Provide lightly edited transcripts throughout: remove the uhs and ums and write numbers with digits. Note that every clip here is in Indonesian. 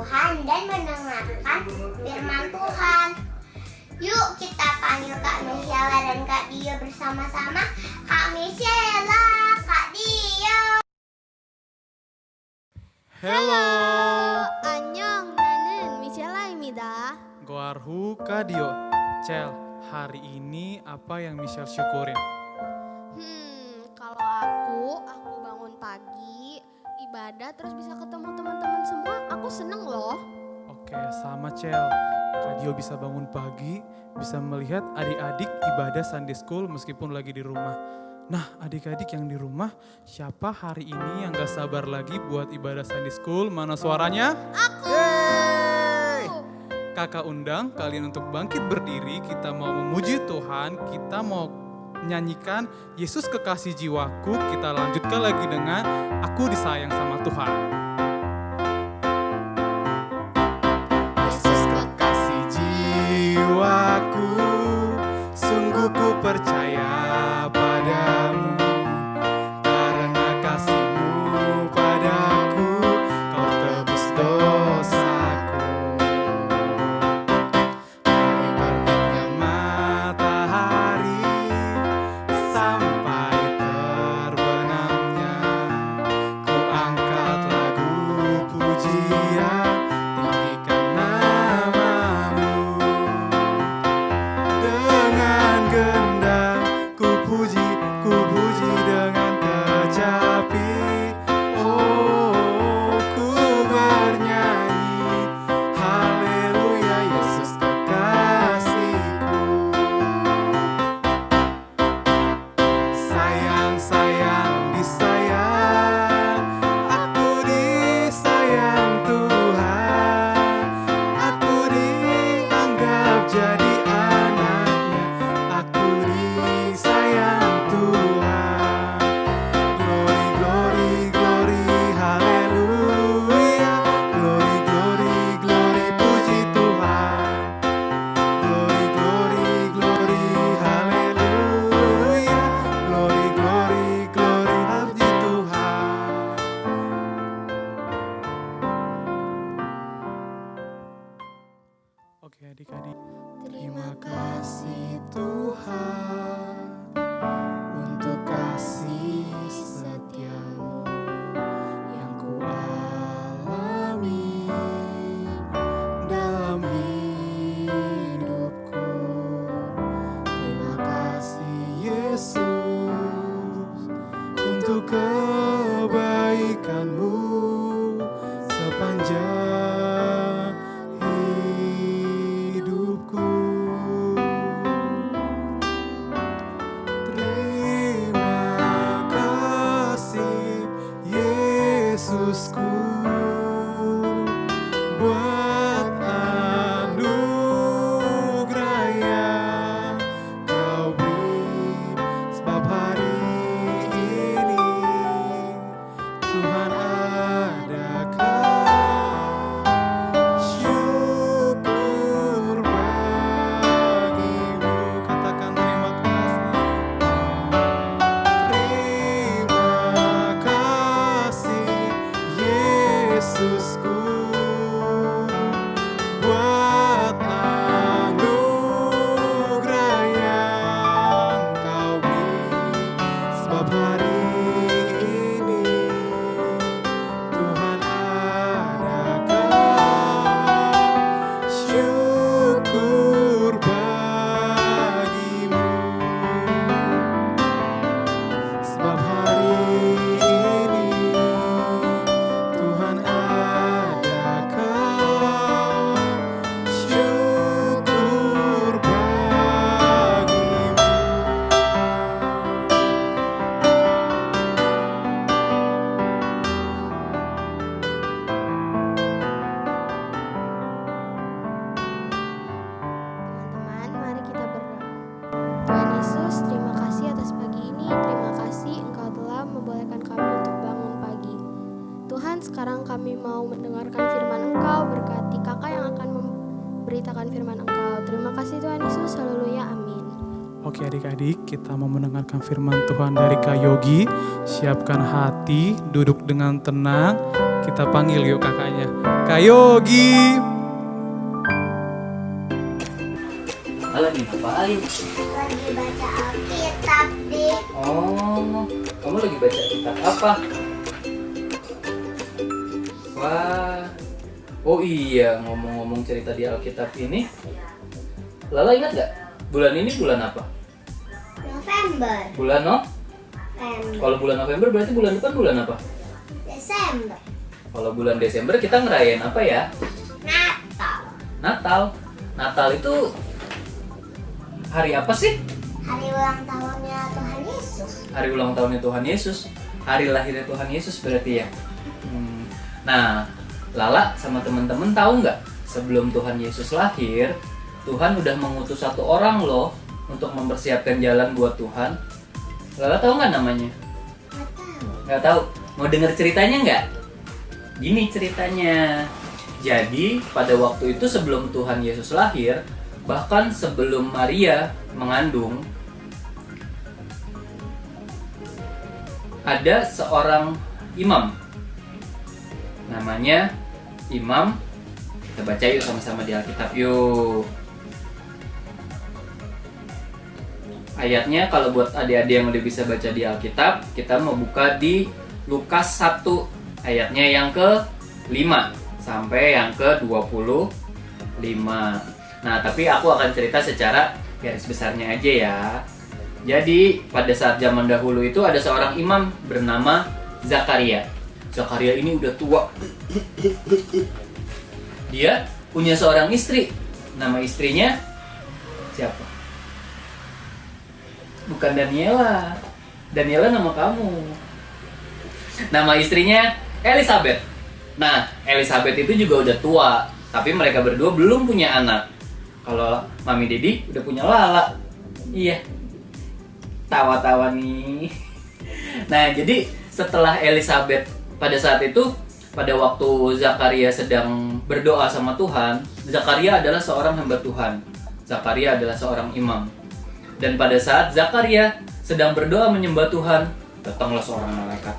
Tuhan dan mendengarkan firman Tuhan. Yuk kita panggil Kak Michela dan Kak Dio bersama-sama. Kak Michela, Kak Dio. Hello. 안녕, 나는 미셸라입니다. Goarhu Kadio. Cel, hari ini apa yang Michelle syukurin? Kalau aku bangun pagi, ibadah terus bisa ketemu teman-teman semua, aku seneng loh. Oke, sama Cel. Kadio bisa bangun pagi, bisa melihat adik-adik ibadah Sunday School meskipun lagi di rumah. Nah, adik-adik yang di rumah, siapa hari ini yang gak sabar lagi buat ibadah Sunday School? Mana suaranya? Aku. Yeay! Kakak undang kalian untuk bangkit berdiri, kita mau memuji Tuhan, kita mau menyanyikan Yesus kekasih jiwaku, kita lanjutkan lagi dengan Aku disayang sama Tuhan. Yesus kekasih jiwaku, sungguh ku percaya padamu, karena kasih-Mu padaku, Kau tebus dosaku. Dari terbitnya matahari sampai terbenamnya, ku angkat lagu pujian, tinggikan nama-Mu. Dengan gendang ku puji dengan kecapi. Oh, ku bernyanyi, haleluya Yesus kekasihku. Sayang, sayang, disayang, aku disayang Tuhan. Aku dianggap jadi anaknya, aku disayang Tuhan. Glory, glory, glory, haleluya. Glory, glory, glory, puji Tuhan. Glory, glory, glory, haleluya. Glory, glory, glory, puji Tuhan. Oke adik-adik, terima kasih Tuhan untuk kasih setia-Mu yang ku alami dalam hidupku. Terima kasih Yesus untuk kebaikan-Mu sepanjang hidupku. Terima kasih Yesusku buat anugerah yang Kau beri, sebab hari ini Tuhan adakan syukur bagimu. Katakan terima kasih. Terima kasih Yesusku buat anugerah yang Kau beri, sebab hari ini Tuhan adakan syukur bagimu. Sebab hari ini Tuhan adakan syukur bagimu. Teman-teman, mari kita berdoa. Tuhan Yesus, terima kasih atas pagi ini. Terima kasih Engkau telah membolehkan kami untuk bangun pagi. Tuhan, sekarang kami mau mendengarkan firman Engkau, berkati kakak yang akan memberitakan firman Engkau. Terima kasih Tuhan Yesus, haleluya, amin. Oke adik-adik, kita mau mendengarkan firman Tuhan dari Kak Yogi. Siapkan hati, duduk dengan tenang. Kita panggil yuk kakaknya. Kak Yogi. Lagi ngapain? Lagi baca Alkitab, Dik. Oh, kamu lagi baca kitab apa? Wah, oh iya, ngomong-ngomong cerita di Alkitab ini, Lala ingat gak? Bulan ini bulan apa? November. Bulan November. Kalau bulan November berarti bulan depan bulan apa? Desember. Kalau bulan Desember kita ngerayain apa ya? Natal. Natal. Natal itu hari apa sih? Hari ulang tahunnya Tuhan Yesus. Hari ulang tahunnya Tuhan Yesus. Hari lahirnya Tuhan Yesus berarti ya. Nah, Lala sama temen-temen tahu nggak? Sebelum Tuhan Yesus lahir, Tuhan udah mengutus satu orang loh untuk mempersiapkan jalan buat Tuhan. Lala tahu nggak namanya? Nggak tahu. Nggak tahu. Mau denger ceritanya nggak? Gini ceritanya. Jadi pada waktu itu sebelum Tuhan Yesus lahir, bahkan sebelum Maria mengandung, ada seorang imam. Namanya Imam. Kita baca yuk sama-sama di Alkitab yuk. Ayatnya kalau buat adik-adik yang udah bisa baca di Alkitab, kita mau buka di Lukas 1 ayatnya yang ke-5 sampai yang ke-25. Nah, tapi aku akan cerita secara garis besarnya aja ya. Jadi, pada saat zaman dahulu itu ada seorang imam bernama Zakaria. Zakaria ini udah tua. Dia punya seorang istri. Nama istrinya siapa? Bukan Daniela. Daniela nama kamu. Nama istrinya Elizabeth. Nah, Elizabeth itu juga udah tua, tapi mereka berdua belum punya anak. Kalau Mami Dedi udah punya Lala. Iya. Tawa-tawa nih. Nah, jadi setelah Elizabeth, pada saat itu, pada waktu Zakaria sedang berdoa sama Tuhan, Zakaria adalah seorang hamba Tuhan. Zakaria adalah seorang imam. Dan pada saat Zakaria sedang berdoa menyembah Tuhan, datanglah seorang malaikat.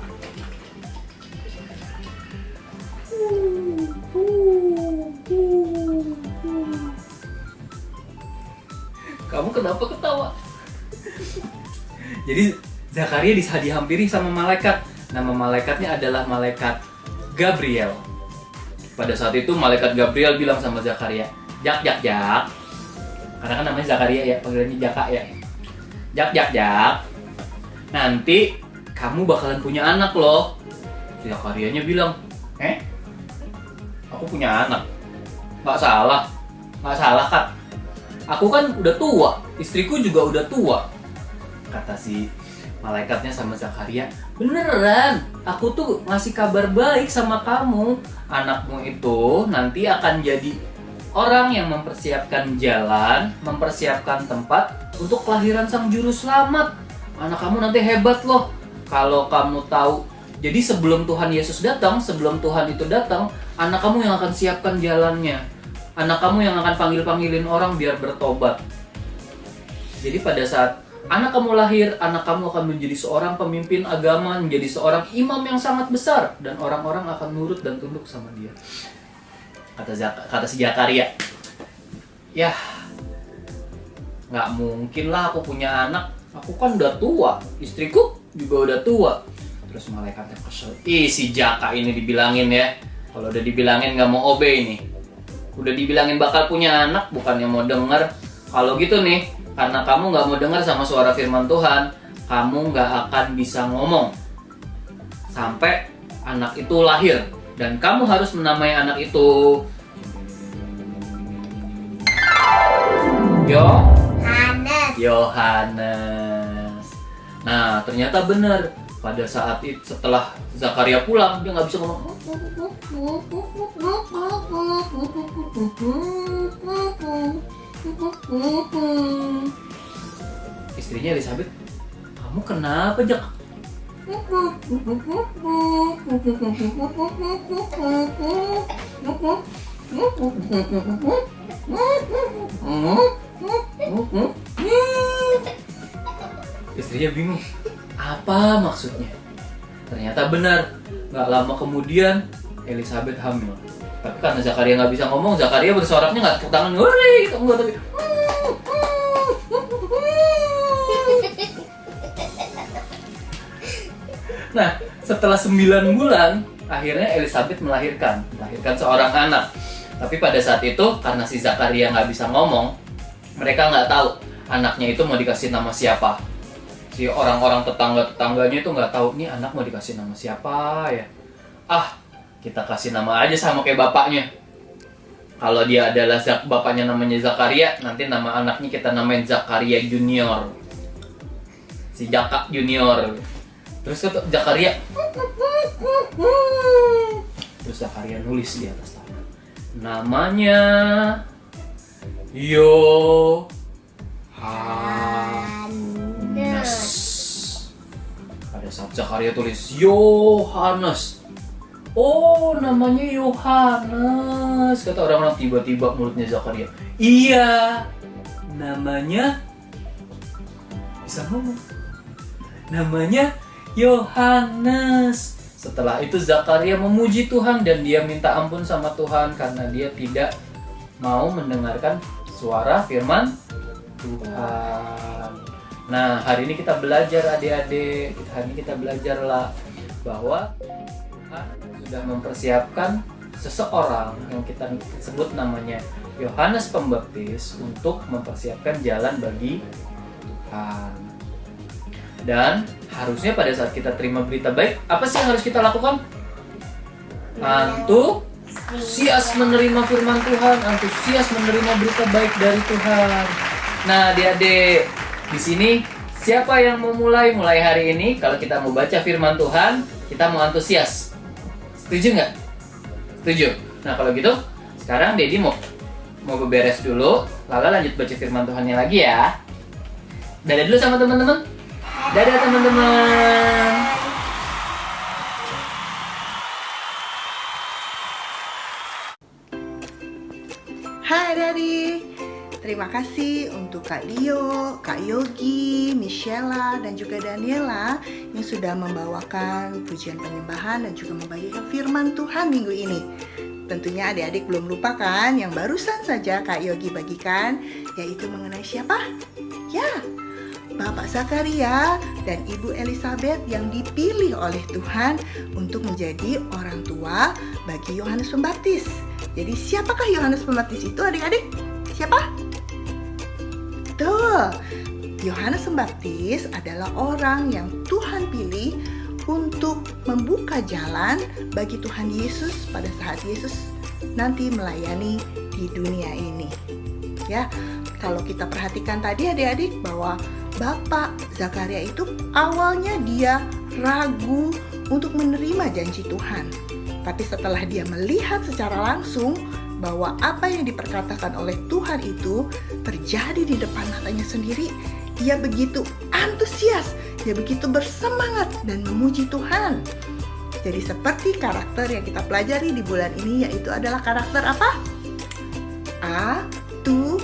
Kamu kenapa ketawa? Jadi Zakaria dihampiri sama malaikat. Nama malaikatnya adalah malaikat Gabriel. Pada saat itu malaikat Gabriel bilang sama Zakaria, Jak. Karena kan namanya Zakaria ya, panggilannya Jaka ya. Jak. Nanti kamu bakalan punya anak loh. Zakarianya bilang, Aku punya anak? Gak salah Kak. Aku kan udah tua, istriku juga udah tua. Kata si malaikatnya sama Zakaria, beneran, aku tuh ngasih kabar baik sama kamu. Anakmu itu nanti akan jadi orang yang mempersiapkan jalan, mempersiapkan tempat untuk kelahiran sang juru selamat. Anak kamu nanti hebat loh. Kalau kamu tahu, jadi sebelum Tuhan Yesus datang, sebelum Tuhan itu datang, anak kamu yang akan siapkan jalannya. Anak kamu yang akan panggil-panggilin orang biar bertobat. Jadi pada saat anak kamu lahir, anak kamu akan menjadi seorang pemimpin agama, menjadi seorang imam yang sangat besar, dan orang-orang akan nurut dan tunduk sama dia. Kata si Zakaria, ya nggak mungkin lah aku punya anak, aku kan udah tua, istriku juga udah tua. Terus malaikatnya kesel, si Jaka ini dibilangin ya, kalau udah dibilangin nggak mau obey nih, udah dibilangin bakal punya anak, bukannya mau denger. Kalau gitu nih, karena kamu nggak mau dengar sama suara firman Tuhan, kamu nggak akan bisa ngomong sampai anak itu lahir. Dan kamu harus menamai anak itu Yohanes. Nah, ternyata benar. Pada saat itu, setelah Zakaria pulang, dia nggak bisa ngomong. Istrinya Elizabeth, kamu kenapa, Jak? Istrinya bingung, apa maksudnya? Ternyata benar, gak lama kemudian Elizabeth hamil. Tapi karena Zakaria nggak bisa ngomong, Zakaria bersoraknya nggak tepuk tangan, hore, enggak, tapi nah, setelah 9 bulan, akhirnya Elizabeth melahirkan seorang anak. Tapi pada saat itu, karena si Zakaria nggak bisa ngomong, mereka nggak tahu anaknya itu mau dikasih nama siapa. Si orang-orang tetangga-tetangganya itu nggak tahu, nih anak mau dikasih nama siapa ya. Kita kasih nama aja sama kayak bapaknya. Kalau dia adalah bapaknya namanya Zakaria, nanti nama anaknya kita namain Zakaria Junior. Si Jaka Junior. Terus kata Zakaria, terus Zakaria nulis di atas tanah, namanya Yohanes. Pada saat Zakaria tulis Yohanes, oh namanya Yohanes, kata orang-orang, tiba-tiba mulutnya Zakaria, iya namanya, bisa ngomong, namanya Yohanes. Setelah itu Zakaria memuji Tuhan dan dia minta ampun sama Tuhan karena dia tidak mau mendengarkan suara firman Tuhan. Nah, hari ini kita belajar adik-adik, hari ini kita belajarlah bahwa Tuhan sudah mempersiapkan seseorang yang kita sebut namanya Yohanes Pembaptis untuk mempersiapkan jalan bagi Tuhan. Dan harusnya pada saat kita terima berita baik, apa sih yang harus kita lakukan? Antusias menerima firman Tuhan, antusias menerima berita baik dari Tuhan. Nah, adik-adik, di sini siapa yang mau mulai hari ini? Kalau kita mau baca firman Tuhan, kita mau antusias. Setuju nggak? Setuju. Nah, kalau gitu, sekarang Dedi mau beberes dulu, Lala lanjut baca firman Tuhannya lagi ya. Dadah dulu sama teman-teman. Dadah teman-teman. Hai adik-adik, terima kasih untuk Kak Dio, Kak Yogi, Michela, dan juga Daniela yang sudah membawakan pujian penyembahan dan juga membagikan firman Tuhan minggu ini. Tentunya adik-adik belum lupa kan yang barusan saja Kak Yogi bagikan, yaitu mengenai siapa? Ya, Bapak Zakaria dan Ibu Elizabeth yang dipilih oleh Tuhan untuk menjadi orang tua bagi Yohanes Pembaptis. Jadi siapakah Yohanes Pembaptis itu adik-adik? Siapa? Tuh, Yohanes Pembaptis adalah orang yang Tuhan pilih untuk membuka jalan bagi Tuhan Yesus pada saat Yesus nanti melayani di dunia ini. Ya, kalau kita perhatikan tadi adik-adik bahwa Bapak Zakaria itu awalnya dia ragu untuk menerima janji Tuhan. Tapi setelah dia melihat secara langsung bahwa apa yang diperkatakan oleh Tuhan itu terjadi di depan matanya sendiri, ia begitu antusias, dia begitu bersemangat dan memuji Tuhan. Jadi seperti karakter yang kita pelajari di bulan ini, yaitu adalah karakter apa? Antusias.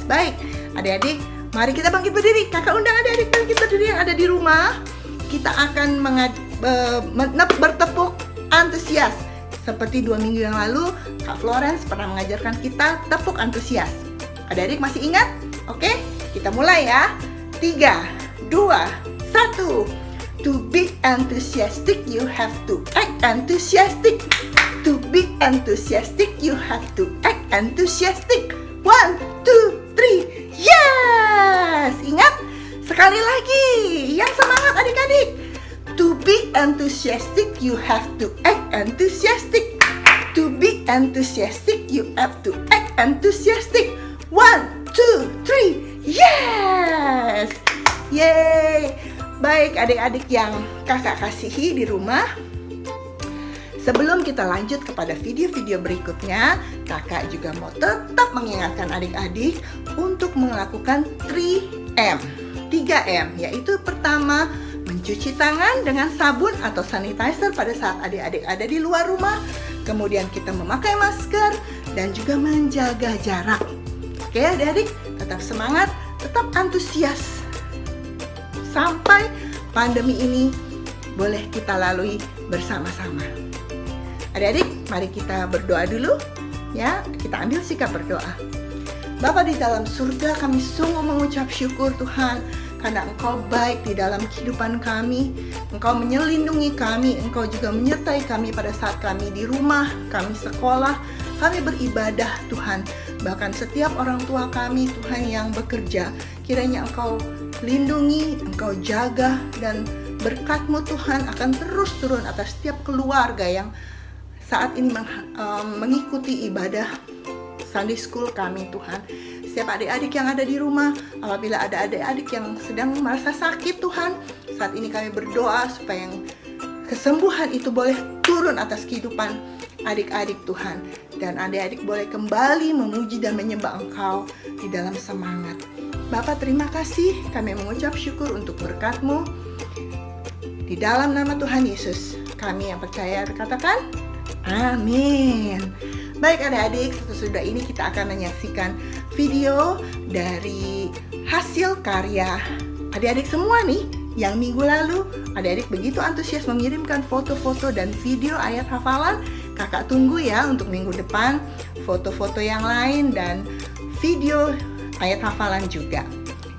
Baik, adik-adik, mari kita bangkit berdiri. Kakak undang adik-adik bangkit berdiri yang ada di rumah. Kita akan bertepuk antusias. Seperti 2 minggu yang lalu, Kak Florence pernah mengajarkan kita tepuk antusias. Adik-adik masih ingat? Oke, kita mulai ya. 3, 2, 1. To be enthusiastic, you have to act enthusiastic. To be enthusiastic, you have to act enthusiastic. 1, 2, 3, yes! Ingat? Sekali lagi, yang semangat adik-adik. To be enthusiastic, you have to act enthusiastic. To be enthusiastic, you have to act enthusiastic. 1, 2, 3, yes! Yeay! Baik adik-adik yang kakak kasihi di rumah, sebelum kita lanjut kepada video-video berikutnya, kakak juga mau tetap mengingatkan adik-adik untuk melakukan 3M, yaitu pertama, mencuci tangan dengan sabun atau sanitizer pada saat adik-adik ada di luar rumah, kemudian kita memakai masker dan juga menjaga jarak. Oke adik-adik, tetap semangat, tetap antusias. Sampai pandemi ini boleh kita lalui bersama-sama. Adik-adik, mari kita berdoa dulu ya. Kita ambil sikap berdoa. Bapa di dalam surga, kami sungguh mengucap syukur Tuhan karena Engkau baik di dalam kehidupan kami. Engkau menyelindungi kami, Engkau juga menyertai kami pada saat kami di rumah, kami sekolah, kami beribadah Tuhan. Bahkan setiap orang tua kami Tuhan yang bekerja, kiranya Engkau lindungi, Engkau jaga, dan berkat-Mu Tuhan akan terus turun atas setiap keluarga yang saat ini mengikuti ibadah Sunday School kami Tuhan. Setiap adik-adik yang ada di rumah, apabila ada adik-adik yang sedang merasa sakit Tuhan, saat ini kami berdoa supaya yang kesembuhan itu boleh turun atas kehidupan adik-adik Tuhan. Dan adik-adik boleh kembali memuji dan menyembah Engkau di dalam semangat. Bapa, terima kasih, kami mengucap syukur untuk berkat-Mu. Di dalam nama Tuhan Yesus, kami yang percaya katakan, amin. Baik adik-adik, sesudah ini kita akan menyaksikan video dari hasil karya adik-adik semua nih. Yang minggu lalu adik-adik begitu antusias mengirimkan foto-foto dan video ayat hafalan. Kakak tunggu ya untuk minggu depan foto-foto yang lain dan video ayat hafalan juga.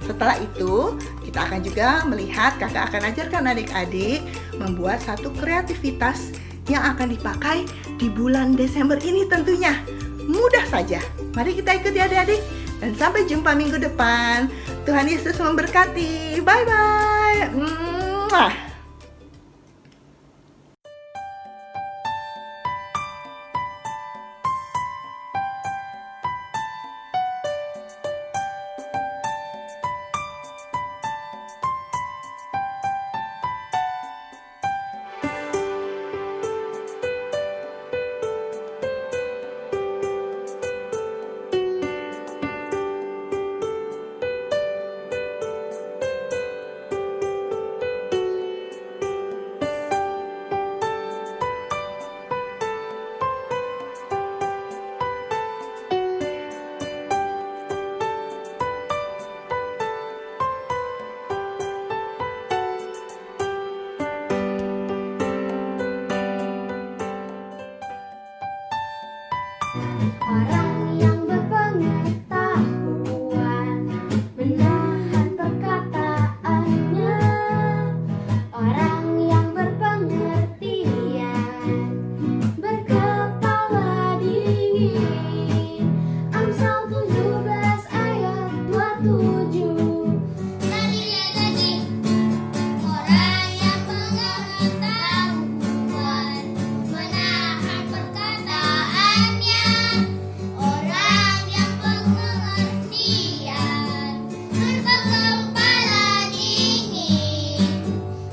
Setelah itu kita akan juga melihat kakak akan ajarkan adik-adik membuat satu kreativitas yang akan dipakai di bulan Desember ini tentunya. Mudah saja. Mari kita ikuti adik-adik. Dan sampai jumpa minggu depan. Tuhan Yesus memberkati. Bye-bye. Mwah. Orang yang berpengetahuan menahan perkataannya. Orang yang berpengertian berkepala dingin. Amsal 17 ayat 27. Lagi-lagi orang yang pengetahuan menahan perkataannya. Orang yang pengertian berkepala dingin.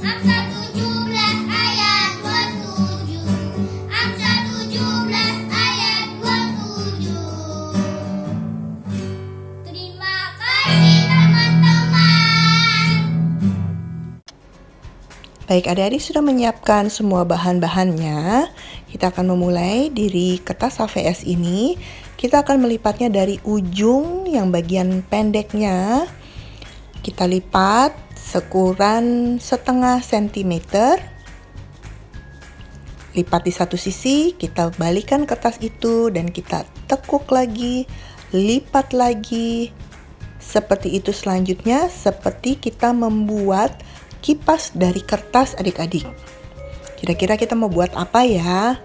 Amsal 17 ayat 27. Amsal 17 ayat 27. Terima kasih teman-teman. Baik, adik-adik sudah menyiapkan semua bahan-bahannya. Kita akan memulai dari kertas HVS ini. Kita akan melipatnya dari ujung yang bagian pendeknya. Kita lipat seukuran setengah sentimeter. Lipat di satu sisi, kita balikan kertas itu dan kita tekuk lagi, lipat lagi. Seperti itu selanjutnya, seperti kita membuat kipas dari kertas adik-adik. Kira-kira kita mau buat apa ya?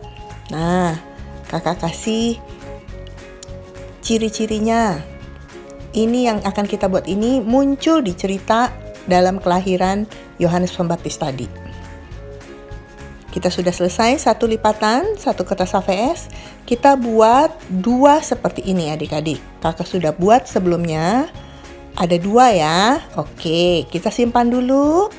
Nah, kakak kasih ciri-cirinya. Ini yang akan kita buat ini muncul di cerita dalam kelahiran Yohanes Pembaptis tadi. Kita sudah selesai satu lipatan, satu kertas HVS. Kita buat dua seperti ini adik-adik. Kakak sudah buat sebelumnya. Ada dua ya. Oke, kita simpan dulu.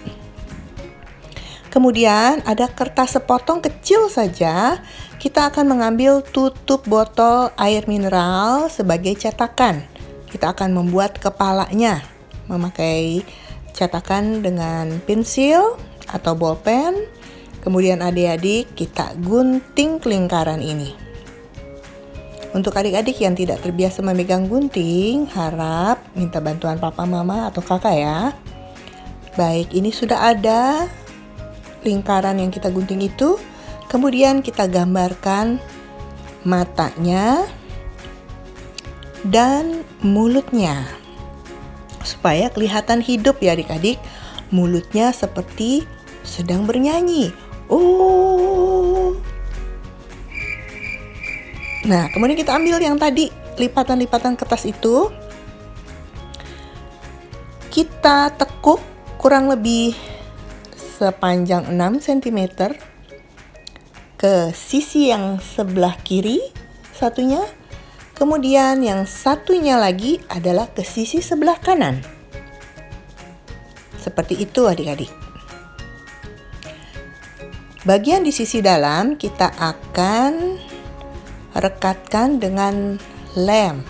Kemudian ada kertas sepotong kecil saja. Kita akan mengambil tutup botol air mineral sebagai cetakan. Kita akan membuat kepalanya. Memakai cetakan dengan pensil atau bolpen. Kemudian adik-adik kita gunting lingkaran ini. Untuk adik-adik yang tidak terbiasa memegang gunting, harap minta bantuan papa, mama, atau kakak ya. Baik, ini sudah ada lingkaran yang kita gunting itu. Kemudian kita gambarkan matanya dan mulutnya supaya kelihatan hidup ya adik-adik. Mulutnya seperti sedang bernyanyi. Oh. Nah, kemudian kita ambil yang tadi lipatan-lipatan kertas itu. Kita tekuk kurang lebih sepanjang 6 cm ke sisi yang sebelah kiri satunya. Kemudian yang satunya lagi adalah ke sisi sebelah kanan. Seperti itu adik-adik. Bagian di sisi dalam kita akan rekatkan dengan lem.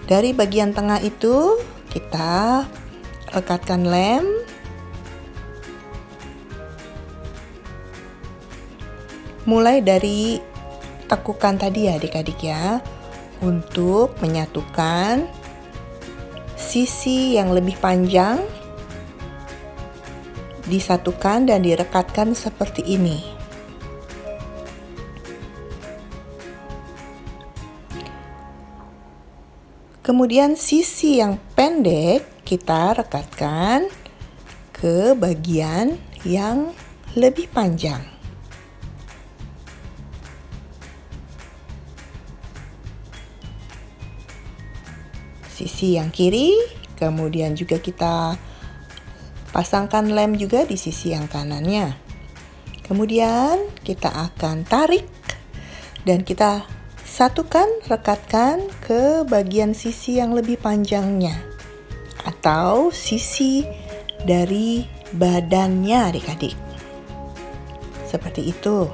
Dari bagian tengah itu kita rekatkan lem. Mulai dari tekukan tadi ya adik-adik ya, untuk menyatukan sisi yang lebih panjang disatukan dan direkatkan seperti ini. Kemudian sisi yang pendek kita rekatkan ke bagian yang lebih panjang. Sisi yang kiri, kemudian juga kita pasangkan lem juga di sisi yang kanannya. Kemudian kita akan tarik dan kita satukan, rekatkan ke bagian sisi yang lebih panjangnya atau sisi dari badannya adik-adik. Seperti itu.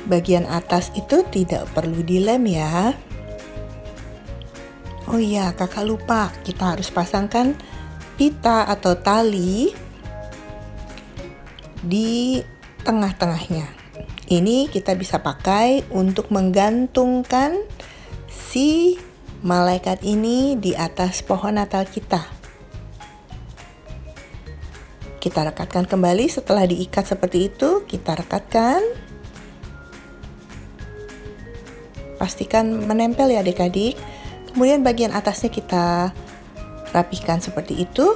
Bagian atas itu tidak perlu dilem ya. Oh iya, kakak lupa, kita harus pasangkan pita atau tali di tengah-tengahnya. Ini kita bisa pakai untuk menggantungkan si malaikat ini di atas pohon Natal kita. Kita rekatkan kembali setelah diikat seperti itu, kita rekatkan. Pastikan menempel ya adik-adik. Kemudian bagian atasnya kita rapihkan seperti itu.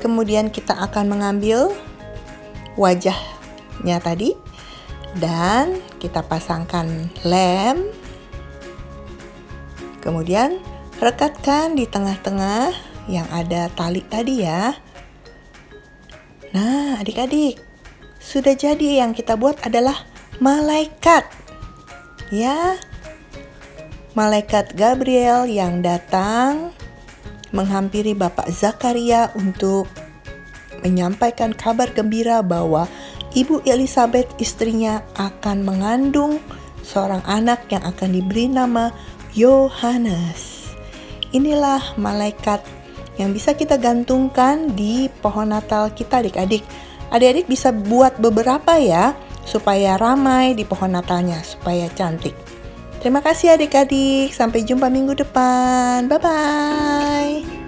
Kemudian kita akan mengambil wajahnya tadi dan kita pasangkan lem. Kemudian rekatkan di tengah-tengah yang ada tali tadi ya. Nah, adik-adik, sudah jadi. Yang kita buat adalah malaikat. Ya. Malaikat Gabriel yang datang menghampiri Bapak Zakaria untuk menyampaikan kabar gembira bahwa Ibu Elizabeth istrinya akan mengandung seorang anak yang akan diberi nama Yohanes. Inilah malaikat yang bisa kita gantungkan di pohon Natal kita adik-adik. Adik-adik bisa buat beberapa ya, supaya ramai di pohon Natalnya, supaya cantik. Terima kasih adik-adik, sampai jumpa minggu depan. Bye-bye.